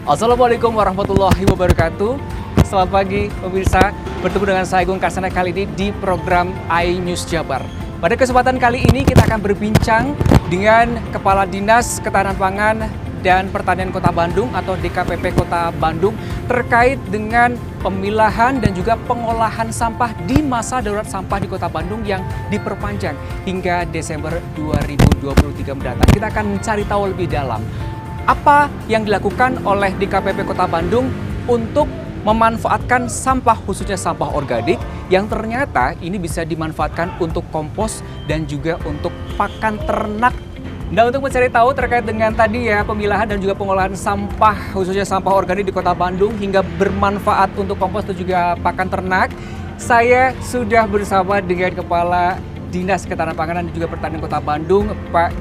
Assalamualaikum warahmatullahi wabarakatuh. Selamat pagi pemirsa, bertemu dengan saya Gung Karsana kali ini di program iNews Jabar. Pada kesempatan kali ini kita akan berbincang dengan Kepala Dinas Ketahanan Pangan dan Pertanian Kota Bandung atau DKPP Kota Bandung terkait dengan pemilahan dan juga pengolahan sampah di masa darurat sampah di Kota Bandung yang diperpanjang hingga Desember 2023 mendatang. Kita akan mencari tahu lebih dalam apa yang dilakukan oleh DKPP Kota Bandung untuk memanfaatkan sampah, khususnya sampah organik yang ternyata ini bisa dimanfaatkan untuk kompos dan juga untuk pakan ternak. Nah, untuk mencari tahu terkait dengan tadi ya pemilahan dan juga pengolahan sampah, khususnya sampah organik di Kota Bandung hingga bermanfaat untuk kompos dan juga pakan ternak, saya sudah bersama dengan Kepala Dinas Ketahanan Pangan dan juga Pertanian Kota Bandung, Pak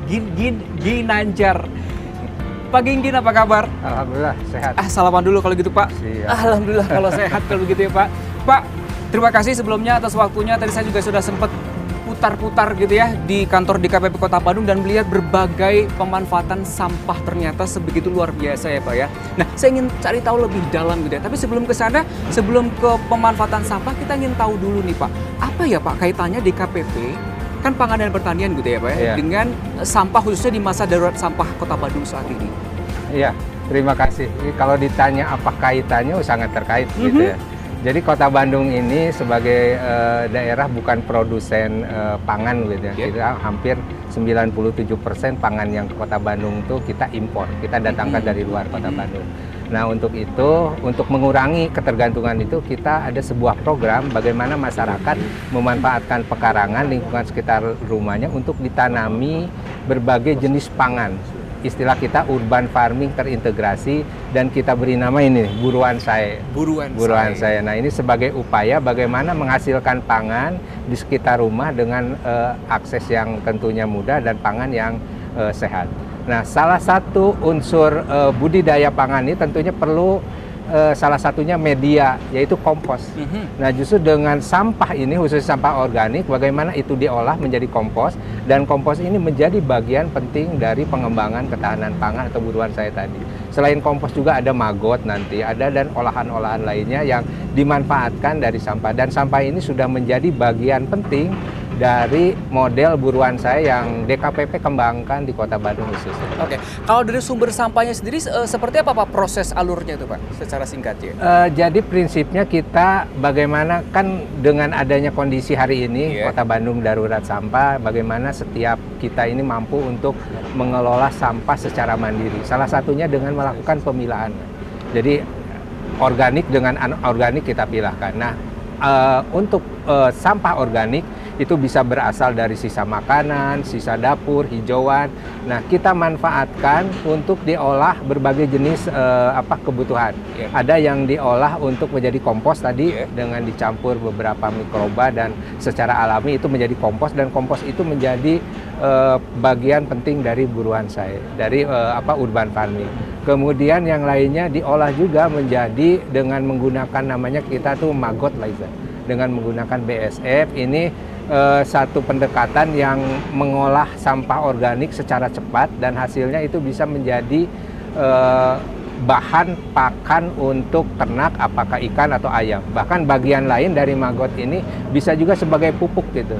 Ginanjar. Pak Ginggin, apa kabar? Alhamdulillah sehat. Salaman dulu kalau gitu Pak. Siap. Alhamdulillah kalau sehat kalau begitu ya Pak. Pak, terima kasih sebelumnya atas waktunya. Tadi saya juga sudah sempat putar-putar gitu ya di kantor DKPP Kota Bandung dan melihat berbagai pemanfaatan sampah ternyata sebegitu luar biasa ya Pak ya. Nah, saya ingin cari tahu lebih dalam gitu ya. Tapi sebelum ke sana, sebelum ke pemanfaatan sampah, kita ingin tahu dulu nih Pak. Apa ya Pak kaitannya DKPP kan pangan dan pertanian gitu ya Pak ya, dengan sampah khususnya di masa darurat sampah Kota Bandung saat ini? Iya, terima kasih. Kalau ditanya apa kaitannya, sangat terkait gitu ya. Jadi Kota Bandung ini sebagai daerah bukan produsen pangan gitu ya. Kita hampir 97% pangan yang ke Kota Bandung itu kita impor, kita datangkan dari luar Kota Bandung. Nah, untuk itu, untuk mengurangi ketergantungan itu, kita ada sebuah program bagaimana masyarakat memanfaatkan pekarangan lingkungan sekitar rumahnya untuk ditanami berbagai jenis pangan. Istilah kita urban farming terintegrasi dan kita beri nama ini buruan saya. Buruan saya. Nah, ini sebagai upaya bagaimana menghasilkan pangan di sekitar rumah dengan akses yang tentunya mudah dan pangan yang sehat. Nah, salah satu unsur budidaya pangan ini tentunya perlu salah satunya media, yaitu kompos. Nah, justru dengan sampah ini, khusus sampah organik, bagaimana itu diolah menjadi kompos, dan kompos ini menjadi bagian penting dari pengembangan ketahanan pangan atau buruan saya tadi. Selain kompos juga ada maggot nanti, ada dan olahan-olahan lainnya yang dimanfaatkan dari sampah. Dan sampah ini sudah menjadi bagian penting dari model buruan saya yang DKPP kembangkan di Kota Bandung khususnya. Oke, kalau dari sumber sampahnya sendiri seperti apa Pak proses alurnya itu Pak, secara singkatnya? Jadi prinsipnya kita bagaimana kan dengan adanya kondisi hari ini Kota Bandung darurat sampah, bagaimana setiap kita ini mampu untuk mengelola sampah secara mandiri. Salah satunya dengan melakukan pemilahan. Jadi organik dengan anorganik kita pilahkan. Nah, untuk sampah organik itu bisa berasal dari sisa makanan, sisa dapur, hijauan. Nah, kita manfaatkan untuk diolah berbagai jenis kebutuhan. Ada yang diolah untuk menjadi kompos tadi dengan dicampur beberapa mikroba dan secara alami itu menjadi kompos, dan kompos itu menjadi bagian penting dari buruan saya, dari urban farming. Kemudian yang lainnya diolah juga menjadi dengan menggunakan namanya kita tuh maggot laser. Dengan menggunakan BSF ini satu pendekatan yang mengolah sampah organik secara cepat dan hasilnya itu bisa menjadi bahan pakan untuk ternak, apakah ikan atau ayam. Bahkan bagian lain dari maggot ini bisa juga sebagai pupuk gitu.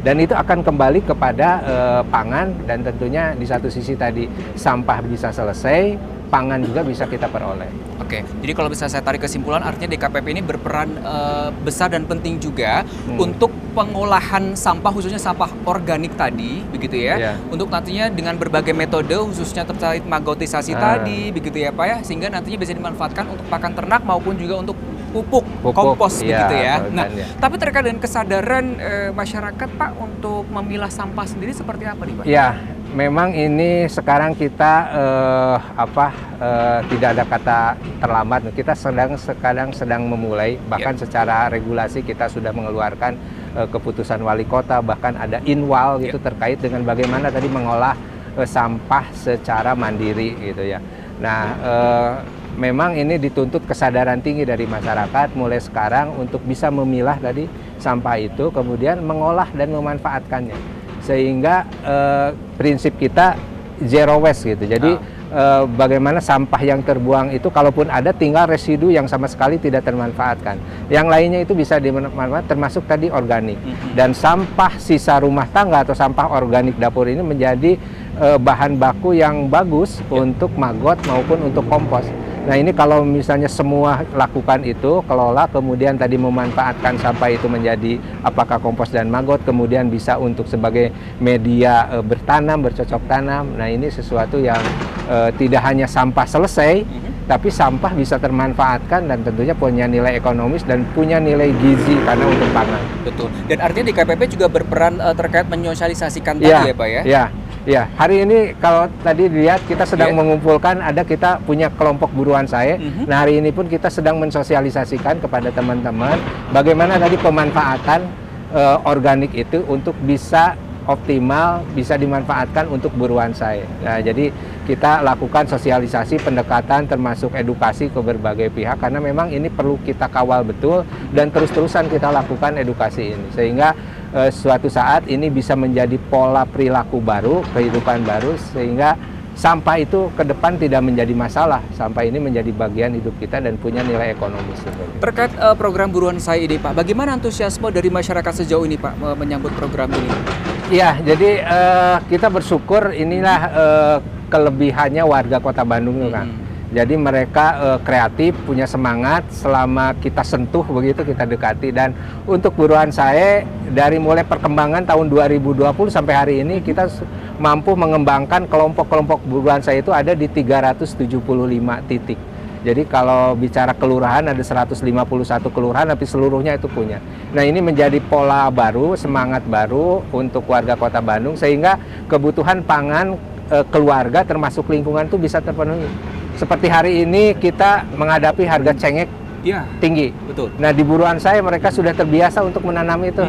Dan itu akan kembali kepada pangan, dan tentunya di satu sisi tadi sampah bisa selesai, pangan juga bisa kita peroleh. Oke, jadi kalau bisa saya tarik kesimpulan, artinya DKPP ini berperan besar dan penting juga untuk pengolahan sampah, khususnya sampah organik tadi, begitu ya, untuk nantinya dengan berbagai metode, khususnya terkait magotisasi tadi, begitu ya Pak ya, sehingga nantinya bisa dimanfaatkan untuk pakan ternak maupun juga untuk pupuk kompos, begitu ya. Nah, tapi terkait dengan kesadaran masyarakat Pak untuk memilah sampah sendiri seperti apa nih Pak? Ya, memang ini sekarang kita tidak ada kata terlambat. Kita sedang memulai, bahkan secara regulasi kita sudah mengeluarkan keputusan wali kota, bahkan ada inwal gitu terkait dengan bagaimana tadi mengolah sampah secara mandiri gitu ya. Nah, memang ini dituntut kesadaran tinggi dari masyarakat mulai sekarang untuk bisa memilah tadi sampah itu, kemudian mengolah dan memanfaatkannya. Sehingga prinsip kita zero waste gitu. Jadi bagaimana sampah yang terbuang itu kalaupun ada tinggal residu yang sama sekali tidak termanfaatkan. Yang lainnya itu bisa dimanfaatkan termasuk tadi organik. Dan sampah sisa rumah tangga atau sampah organik dapur ini menjadi bahan baku yang bagus untuk maggot maupun untuk kompos. Nah ini kalau misalnya semua lakukan itu, kelola, kemudian tadi memanfaatkan sampah itu menjadi apakah kompos dan maggot, kemudian bisa untuk sebagai media bertanam, bercocok tanam. Nah ini sesuatu yang tidak hanya sampah selesai, tapi sampah bisa termanfaatkan dan tentunya punya nilai ekonomis dan punya nilai gizi karena untuk pangan. Betul. Dan artinya di KPP juga berperan terkait menyosialisasikan tadi ya Pak ya? Iya. Ya, hari ini kalau tadi dilihat kita sedang mengumpulkan, kita punya kelompok buruan saya. Nah, hari ini pun kita sedang mensosialisasikan kepada teman-teman bagaimana tadi pemanfaatan organik itu untuk bisa optimal, bisa dimanfaatkan untuk buruan saya. Nah, jadi kita lakukan sosialisasi, pendekatan termasuk edukasi ke berbagai pihak karena memang ini perlu kita kawal betul dan terus-terusan kita lakukan edukasi ini sehingga suatu saat ini bisa menjadi pola perilaku baru, kehidupan baru sehingga sampah itu ke depan tidak menjadi masalah. Sampah ini menjadi bagian hidup kita dan punya nilai ekonomis. Terkait program buruan saya ini Pak, bagaimana antusiasme dari masyarakat sejauh ini Pak menyambut program ini? Ya, jadi kita bersyukur inilah kelebihannya warga Kota Bandung kan. Jadi mereka kreatif, punya semangat selama kita sentuh begitu, kita dekati. Dan untuk buruan saya dari mulai perkembangan tahun 2020 sampai hari ini kita mampu mengembangkan kelompok-kelompok buruan saya itu ada di 375 titik. Jadi kalau bicara kelurahan ada 151 kelurahan tapi seluruhnya itu punya. Nah ini menjadi pola baru, semangat baru untuk warga Kota Bandung sehingga kebutuhan pangan keluarga termasuk lingkungan itu bisa terpenuhi. Seperti hari ini kita menghadapi harga cengek tinggi. Betul. Nah di buruan saya mereka sudah terbiasa untuk menanam itu.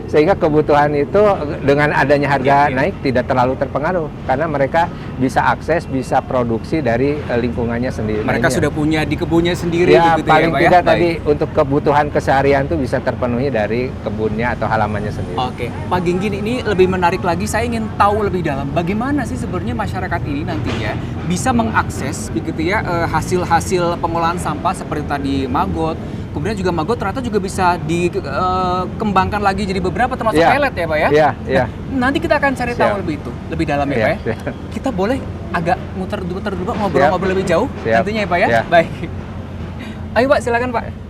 Sehingga kebutuhan itu dengan adanya harga naik tidak terlalu terpengaruh karena mereka bisa akses, bisa produksi dari lingkungannya sendiri. Mereka sudah punya di kebunnya sendiri. Ya, begitu paling ya, Pak, tidak ya? tadi untuk kebutuhan keseharian itu bisa terpenuhi dari kebunnya atau halamannya sendiri. Oke, Pak Ginggin ini lebih menarik lagi. Saya ingin tahu lebih dalam bagaimana sih sebenarnya masyarakat ini nantinya bisa mengakses begitu ya hasil-hasil pengolahan sampah seperti tadi maggot. Kemudian juga maggot ternyata juga bisa dikembangkan lagi jadi beberapa termasuk pelet ya Pak ya? Iya. Nah, nanti kita akan cari tahu lebih dalam ya Pak ya? Kita boleh agak muter dulu ngobrol-ngobrol lebih jauh nantinya ya Pak ya? Baik. Ayo Pak silakan Pak.